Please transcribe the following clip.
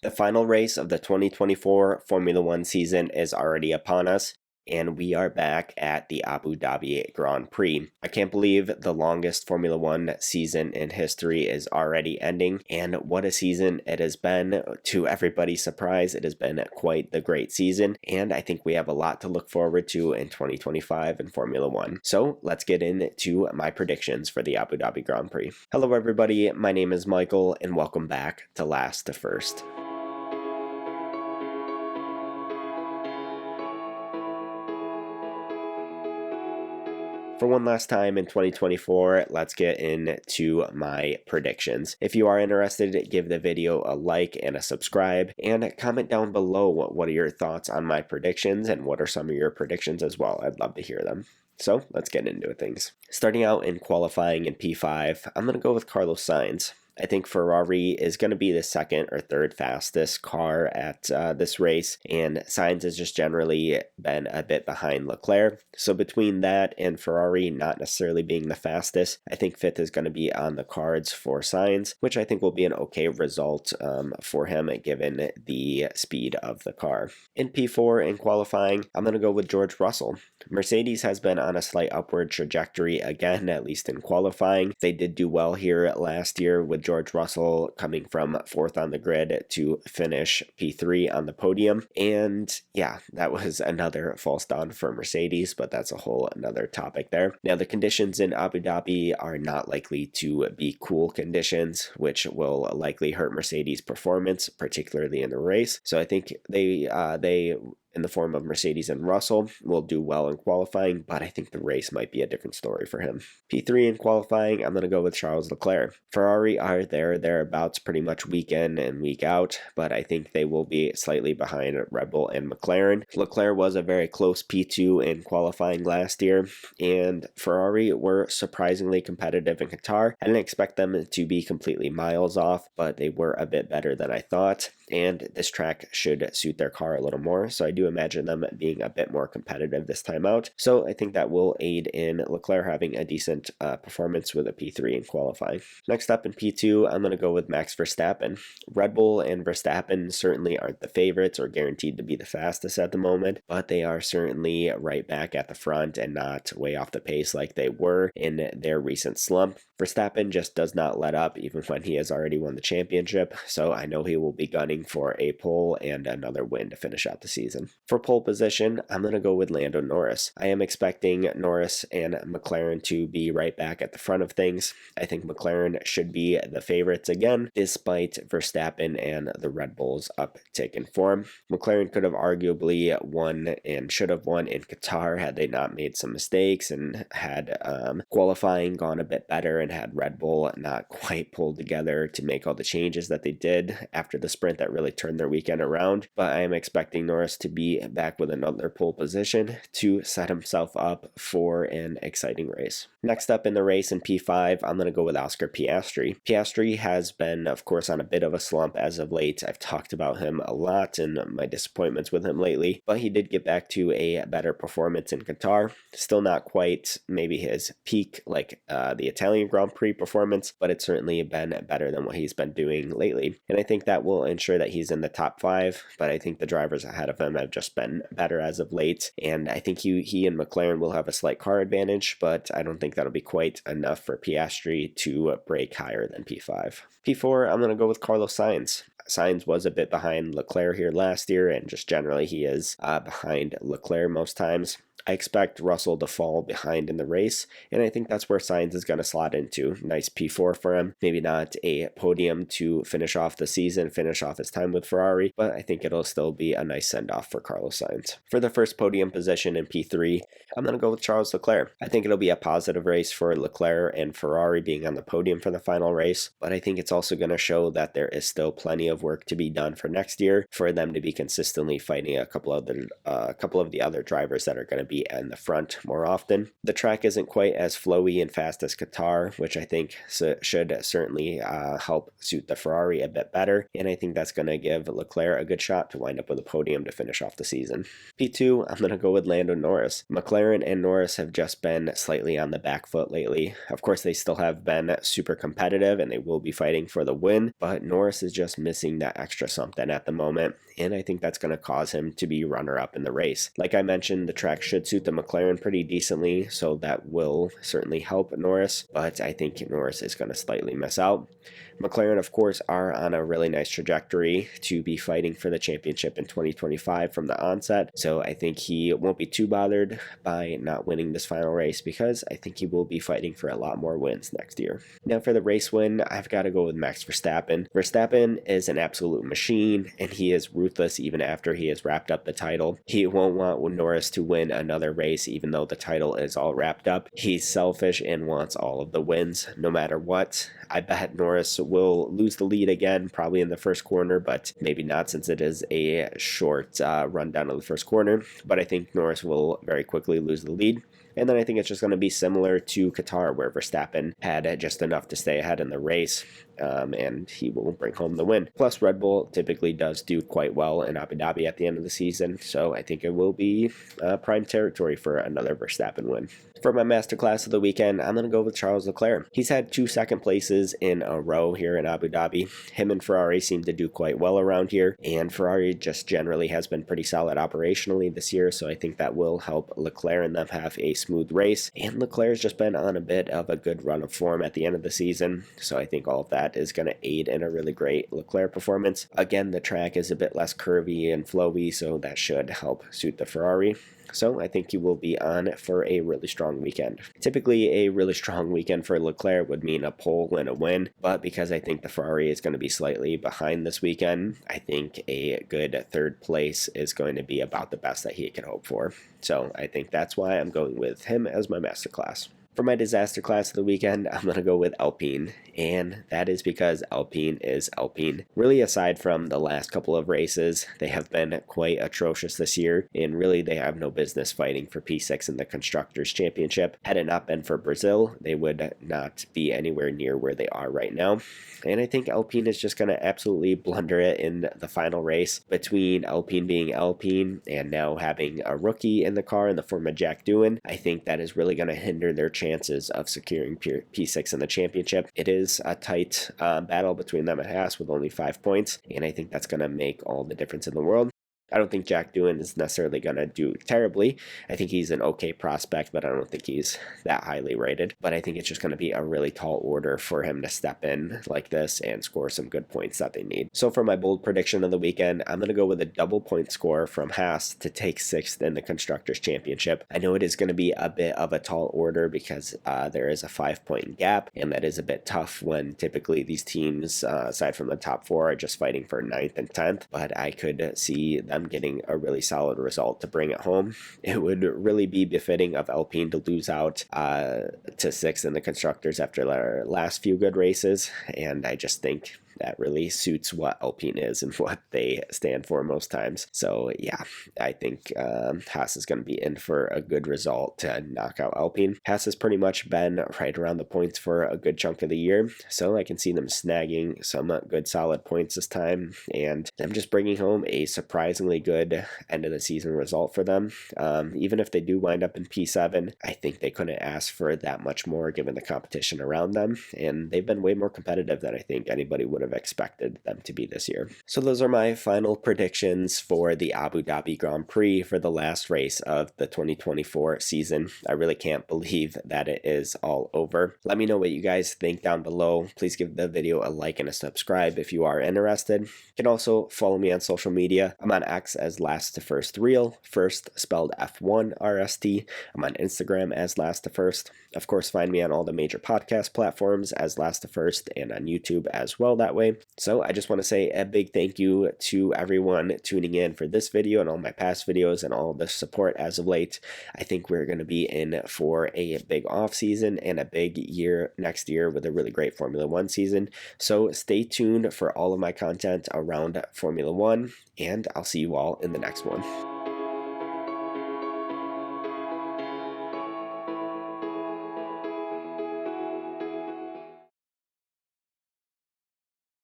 The final race of the 2024 Formula One season is already upon us, and we are back at the Abu Dhabi Grand Prix. I can't believe the longest Formula One season in history is already ending, and what a season it has been. To everybody's surprise, it has been quite the great season, and I think we have a lot to look forward to in 2025 in Formula One. So let's get into my predictions for the Abu Dhabi Grand Prix. Hello everybody, my name is Michael, and welcome back to Last to First. For one last time in 2024, let's get into my predictions. If you are interested, give the video a like and a subscribe, and comment down below what are your thoughts on my predictions and what are some of your predictions as well. I'd love to hear them. So let's get into things. Starting out in qualifying in P5, I'm going to go with Carlos Sainz. I think Ferrari is going to be the second or third fastest car at this race, and Sainz has just generally been a bit behind Leclerc. So between that and Ferrari not necessarily being the fastest, I think fifth is going to be on the cards for Sainz, which I think will be an okay result for him given the speed of the car. In P4 in qualifying, I'm going to go with George Russell. Mercedes has been on a slight upward trajectory again, at least in qualifying. They did do well here last year with George Russell coming from fourth on the grid to finish P3 on the podium. And yeah, that was another false dawn for Mercedes, but that's a whole another topic there. Now, the conditions in Abu Dhabi are not likely to be cool conditions, which will likely hurt Mercedes' performance, particularly in the race. So I think they in the form of Mercedes and Russell will do well in qualifying, but I think the race might be a different story for him. P3 in qualifying, I'm going to go with Charles Leclerc. Ferrari are thereabouts pretty much week in and week out, but I think they will be slightly behind Red Bull and McLaren. Leclerc was a very close P2 in qualifying last year, and Ferrari were surprisingly competitive in Qatar. I didn't expect them to be completely miles off, but they were a bit better than I thought, and this track should suit their car a little more, so I do imagine them being a bit more competitive this time out. So I think that will aid in Leclerc having a decent performance with a P3 in qualifying. Next up in P2, I'm going to go with Max Verstappen. Red Bull and Verstappen certainly aren't the favorites or guaranteed to be the fastest at the moment, but they are certainly right back at the front and not way off the pace like they were in their recent slump. Verstappen just does not let up even when he has already won the championship, so I know he will be gunning for a pole and another win to finish out the season. For pole position, I'm going to go with Lando Norris. I am expecting Norris and McLaren to be right back at the front of things. I think McLaren should be the favorites again, despite Verstappen and the Red Bull's uptick in form. McLaren could have arguably won and should have won in Qatar had they not made some mistakes and had qualifying gone a bit better and had Red Bull not quite pulled together to make all the changes that they did after the sprint that really turned their weekend around. But I am expecting Norris to be back with another pole position to set himself up for an exciting race. Next up in the race in P5, I'm going to go with Oscar Piastri. Piastri has been, of course, on a bit of a slump as of late. I've talked about him a lot and my disappointments with him lately, but he did get back to a better performance in Qatar. Still not quite maybe his peak like the Italian Grand Prix performance, but it's certainly been better than what he's been doing lately. And I think that will ensure that he's in the top 5, but I think the drivers ahead of him have just been better as of late, and I think he and McLaren will have a slight car advantage, but I don't think that'll be quite enough for Piastri to break higher than P5. P4, I'm going to go with Carlos Sainz. Sainz was a bit behind Leclerc here last year, and just generally he is behind Leclerc most times. I expect Russell to fall behind in the race, and I think that's where Sainz is going to slot into. Nice P4 for him. Maybe not a podium to finish off the season, finish off his time with Ferrari, but I think it'll still be a nice send-off for Carlos Sainz. For the first podium position in P3, I'm going to go with Charles Leclerc. I think it'll be a positive race for Leclerc and Ferrari being on the podium for the final race, but I think it's also going to show that there is still plenty of work to be done for next year for them to be consistently fighting a couple of the other drivers that are going to be be in the front more often. The track isn't quite as flowy and fast as Qatar, which I think should certainly help suit the Ferrari a bit better, and I think that's going to give Leclerc a good shot to wind up with a podium to finish off the season. P2, I'm going to go with Lando Norris. McLaren and Norris have just been slightly on the back foot lately. Of course, they still have been super competitive and they will be fighting for the win, but Norris is just missing that extra something at the moment, and I think that's going to cause him to be runner-up in the race. Like I mentioned, the track should suit the McLaren pretty decently, so that will certainly help Norris, but I think Norris is going to slightly miss out. McLaren, of course, are on a really nice trajectory to be fighting for the championship in 2025 from the onset, so I think he won't be too bothered by not winning this final race because I think he will be fighting for a lot more wins next year. Now for the race win, I've got to go with Max Verstappen. Verstappen is an absolute machine, and he is ruthless even after he has wrapped up the title. He won't want Norris to win another race even though the title is all wrapped up. He's selfish and wants all of the wins no matter what. I bet Norris will lose the lead again, probably in the first corner, but maybe not since it is a short rundown of the first corner. But I think Norris will very quickly lose the lead. And then I think it's just going to be similar to Qatar, where Verstappen had just enough to stay ahead in the race, and he will bring home the win. Plus, Red Bull typically does do quite well in Abu Dhabi at the end of the season, so I think it will be prime territory for another Verstappen win. For my masterclass of the weekend, I'm going to go with Charles Leclerc. He's had 2 second places in a row here in Abu Dhabi. Him and Ferrari seem to do quite well around here, and Ferrari just generally has been pretty solid operationally this year, so I think that will help Leclerc and them have a smooth race. And Leclerc's just been on a bit of a good run of form at the end of the season, so I think all of that is going to aid in a really great Leclerc performance. Again, the track is a bit less curvy and flowy, so that should help suit the Ferrari. So I think he will be on for a really strong weekend. Typically, a really strong weekend for Leclerc would mean a pole and a win, but because I think the Ferrari is going to be slightly behind this weekend, I think a good third place is going to be about the best that he can hope for. So I think that's why I'm going with him as my masterclass. For my disaster class of the weekend, I'm going to go with Alpine, and that is because Alpine is Alpine. Really, aside from the last couple of races, they have been quite atrocious this year, and really they have no business fighting for P6 in the Constructors Championship. Had it not been for Brazil, they would not be anywhere near where they are right now. And I think Alpine is just going to absolutely blunder it in the final race. Between Alpine being Alpine and now having a rookie in the car in the form of Jack Doohan, I think that is really going to hinder their chances of securing P6 in the championship. It is a tight battle between them and Haas with only 5 points, and I think that's going to make all the difference in the world. I don't think Jack Doohan is necessarily going to do terribly. I think he's an okay prospect, but I don't think he's that highly rated. But I think it's just going to be a really tall order for him to step in like this and score some good points that they need. So for my bold prediction of the weekend, I'm going to go with a double point score from Haas to take 6th in the Constructors Championship. I know it is going to be a bit of a tall order because there is a 5-point gap, and that is a bit tough when typically these teams, aside from the top 4, are just fighting for 9th and 10th. But I could see them getting a really solid result to bring it home. It would really be befitting of Alpine to lose out to 6th in the Constructors after their last few good races, and I just think that really suits what Alpine is and what they stand for most times. So yeah, I think Haas is going to be in for a good result to knock out Alpine. Haas has pretty much been right around the points for a good chunk of the year, so I can see them snagging some good solid points this time, and them just bringing home a surprisingly good end of the season result for them. Even if they do wind up in P7, I think they couldn't ask for that much more given the competition around them, and they've been way more competitive than I think anybody would have expected them to be this year. So those are my final predictions for the Abu Dhabi Grand Prix for the last race of the 2024 season. I really can't believe that it is all over. Let me know what you guys think down below. Please give the video a like and a subscribe if you are interested. You can also follow me on social media. I'm on X as Last to First Real, first spelled F1RST. I'm on Instagram as Last to First. Of course, find me on all the major podcast platforms as Last to First and on YouTube as well that way. So I just want to say a big thank you to everyone tuning in for this video and all my past videos and all the support as of late. I think we're going to be in for a big off season and a big year next year with a really great Formula One season. So stay tuned for all of my content around Formula One, and I'll see you all in the next one.